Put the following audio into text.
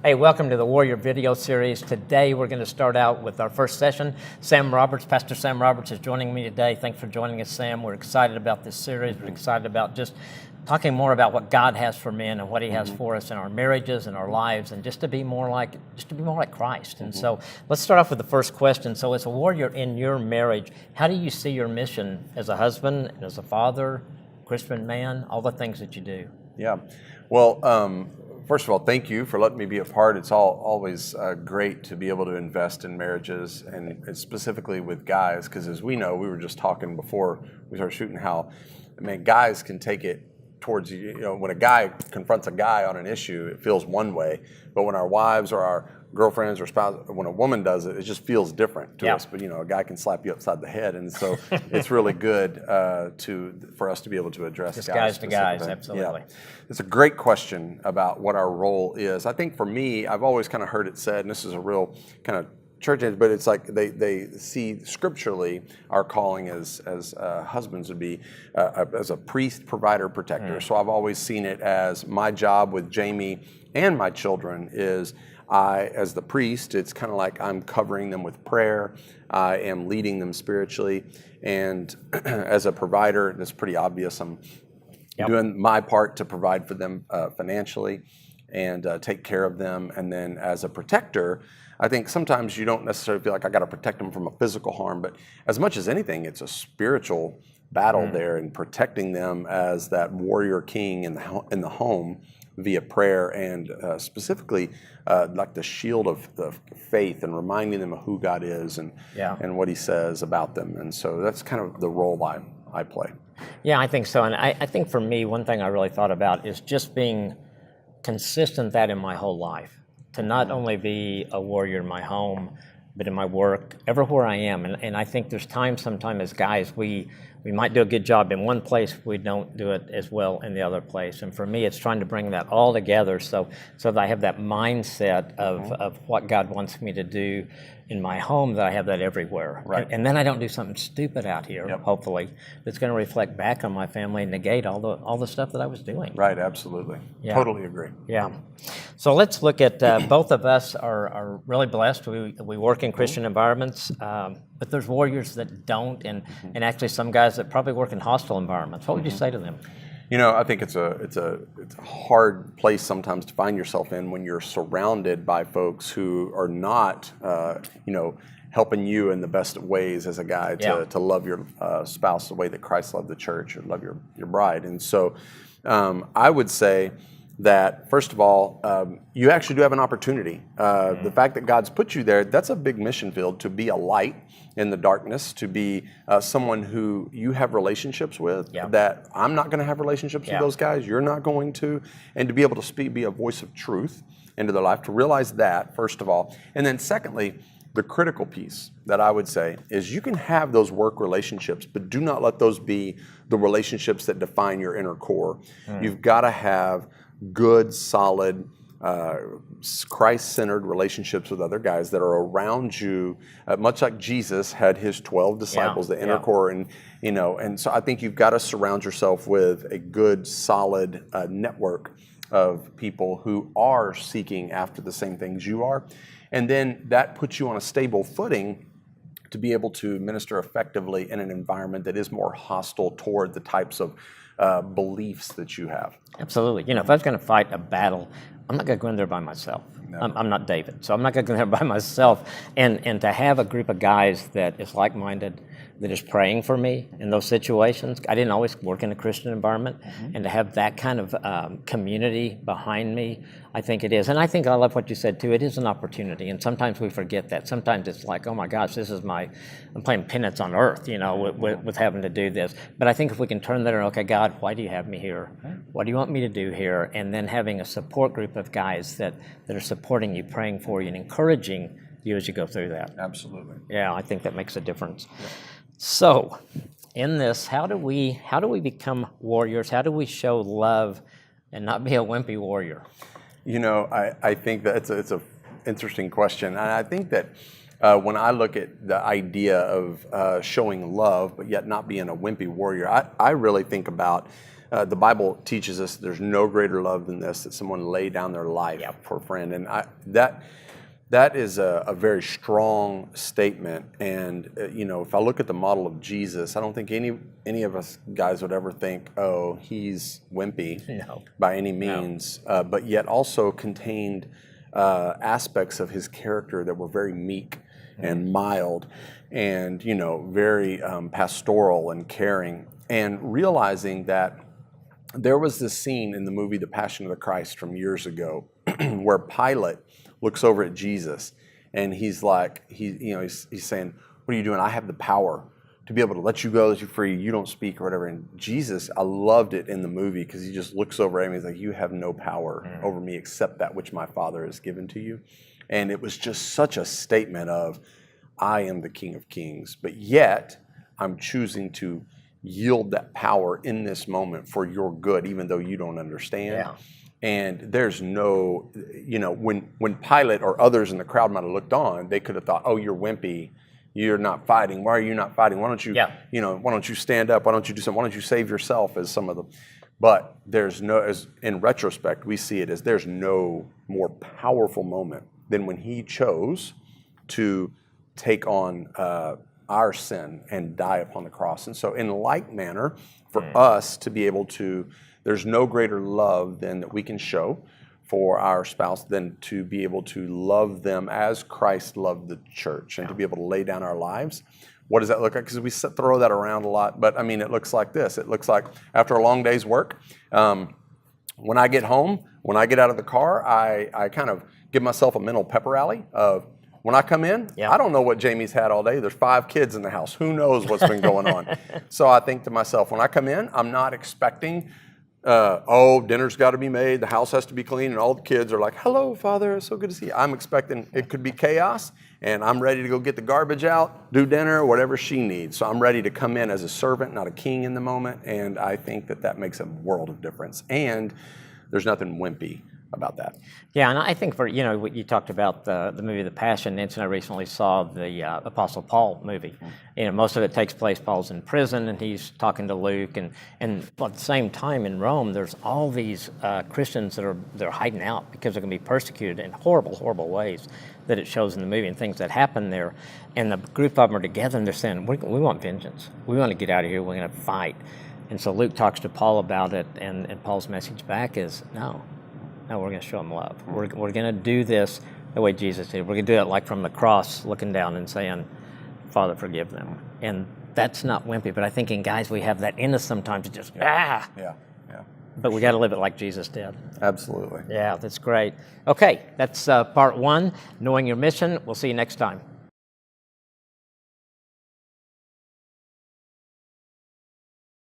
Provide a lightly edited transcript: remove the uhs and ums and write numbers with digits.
Hey, welcome to the Warrior video series. Today we're going to start out with our first session. Sam Roberts, Pastor Sam Roberts is joining me today. Thanks for joining us, Sam. We're excited about this series. We're excited about just talking more about what God has for men and what He has for us in our marriages and our lives, and just to be more like Christ. And so let's start off with the first question. So as a warrior in your marriage, how do you see your mission as a husband, and as a father, Christian man, all the things that you do? Yeah. Well, first of all, thank you for letting me be a part. It's always great to be able to invest in marriages, and specifically with guys, because as we know, we were just talking before we started shooting how, guys can take it towards, when a guy confronts a guy on an issue, it feels one way, but when our wives or our girlfriends or spouse, when a woman does it, it just feels different to us. But a guy can slap you upside the head, and so it's really good for us to be able to address just guys to guys, absolutely. Yeah. It's a great question about what our role is. I think for me, I've always kind of heard it said, and this is a real kind of church, but it's like they see scripturally our calling as husbands would be as a priest, provider, protector. So I've always seen it as my job with Jamie and my children is as the priest, it's kind of like I'm covering them with prayer. I am leading them spiritually. And as a provider, that's pretty obvious. I'm doing my part to provide for them financially and take care of them. And then as a protector, I think sometimes you don't necessarily feel like I got to protect them from a physical harm, but as much as anything, it's a spiritual battle there, and protecting them as that warrior king in the home via prayer, and specifically like the shield of the faith, and reminding them of who God is and what He says about them. And so that's kind of the role I play. Yeah, I think so. And I think for me, one thing I really thought about is just being consistent that in my whole life, to not only be a warrior in my home, but in my work, everywhere I am. And I think there's times sometimes as guys, we might do a good job in one place, we don't do it as well in the other place. And for me, it's trying to bring that all together so that I have that mindset of what God wants me to do in my home, that I have that everywhere. Right. And then I don't do something stupid out here, hopefully, that's going to reflect back on my family and negate all the stuff that I was doing. Right, absolutely. Yeah. Totally agree. Yeah. So let's look at, both of us are really blessed. We work in Christian environments, but there's warriors that don't, and actually some guys that probably work in hostile environments. What would you say to them? I think it's a hard place sometimes to find yourself in when you're surrounded by folks who are not, helping you in the best ways as a guy to love your spouse the way that Christ loved the church, or love your bride. And so I would say that, first of all, you actually do have an opportunity. The fact that God's put you there, that's a big mission field, to be a light in the darkness, to be someone who you have relationships with, that I'm not going to have relationships with those guys, you're not going to, and to be able to be a voice of truth into their life, to realize that, first of all. And then secondly, the critical piece that I would say is you can have those work relationships, but do not let those be the relationships that define your inner core. You've got to have good, solid, Christ-centered relationships with other guys that are around you, much like Jesus had His 12 disciples, the inner core, and so I think you've got to surround yourself with a good, solid network of people who are seeking after the same things you are, and then that puts you on a stable footing to be able to minister effectively in an environment that is more hostile toward the types of beliefs that you have. Absolutely. If I was going to fight a battle, I'm not going to go in there by myself. No. I'm not David, so I'm not going to go in there by myself. And to have a group of guys that is like-minded, that is praying for me in those situations. I didn't always work in a Christian environment, and to have that kind of community behind me, I think it is. And I think I love what you said too. It is an opportunity, and sometimes we forget that. Sometimes it's like, oh my gosh, I'm playing penance on earth, with having to do this. But I think if we can turn that around, okay, God, why do you have me here? What do you want me to do here? And then having a support group of guys that are supporting you, praying for you, and encouraging you as you go through that. Absolutely. Yeah, I think that makes a difference. Yeah. So, in this, how do we become warriors? How do we show love and not be a wimpy warrior? I think that it's an interesting question, and I think that when I look at the idea of showing love but yet not being a wimpy warrior, I really think about the Bible teaches us there's no greater love than this, that someone lay down their life for a friend. And that is a very strong statement. And if I look at the model of Jesus, I don't think any of us guys would ever think, oh, he's wimpy by any means, but yet also contained aspects of his character that were very meek and mild and very pastoral and caring. And realizing that there was this scene in the movie The Passion of the Christ from years ago where Pilate looks over at Jesus and he's like, he's saying, what are you doing? I have the power to be able to let you go, let you free, you don't speak or whatever. And Jesus, I loved it in the movie because he just looks over at him, he's like, you have no power over me except that which my Father has given to you. And it was just such a statement of, I am the King of Kings, but yet I'm choosing to yield that power in this moment for your good, even though you don't understand. Yeah. And there's no, when Pilate or others in the crowd might have looked on, they could have thought, oh, you're wimpy, you're not fighting. Why are you not fighting? Why don't you, why don't you stand up? Why don't you do something? Why don't you save yourself, as some of them. But there's no, as in retrospect, we see it as there's no more powerful moment than when he chose to take on our sin and die upon the cross. And so in like manner, for us to be able to, there's no greater love than that we can show for our spouse than to be able to love them as Christ loved the church and to be able to lay down our lives. What does that look like? Because we throw that around a lot, but I mean, it looks like this. It looks like after a long day's work, when I get home, when I get out of the car, I kind of give myself a mental pep rally of, when I come in, I don't know what Jamie's had all day. There's 5 kids in the house. Who knows what's been going on? So I think to myself, when I come in, I'm not expecting, dinner's got to be made, the house has to be clean, and all the kids are like, hello, Father, it's so good to see you. I'm expecting it could be chaos, and I'm ready to go get the garbage out, do dinner, whatever she needs. So I'm ready to come in as a servant, not a king in the moment, and I think that makes a world of difference. And there's nothing wimpy about that. Yeah, and I think for, what you talked about the movie The Passion, Nancy and I recently saw the Apostle Paul movie. Most of it takes place, Paul's in prison and he's talking to Luke, and at the same time in Rome, there's all these Christians they're hiding out because they're going to be persecuted in horrible, horrible ways that it shows in the movie and things that happen there. And the group of them are together and they're saying, we want vengeance. We want to get out of here. We're going to fight. And so Luke talks to Paul about it, and Paul's message back is, no, we're going to show them love. We're going to do this the way Jesus did. We're going to do it like from the cross, looking down and saying, Father, forgive them. And that's not wimpy, but I think in guys we have that in us sometimes, just, Yeah. But we got to live it like Jesus did. Absolutely. Yeah, that's great. Okay, that's part 1, Knowing Your Mission. We'll see you next time.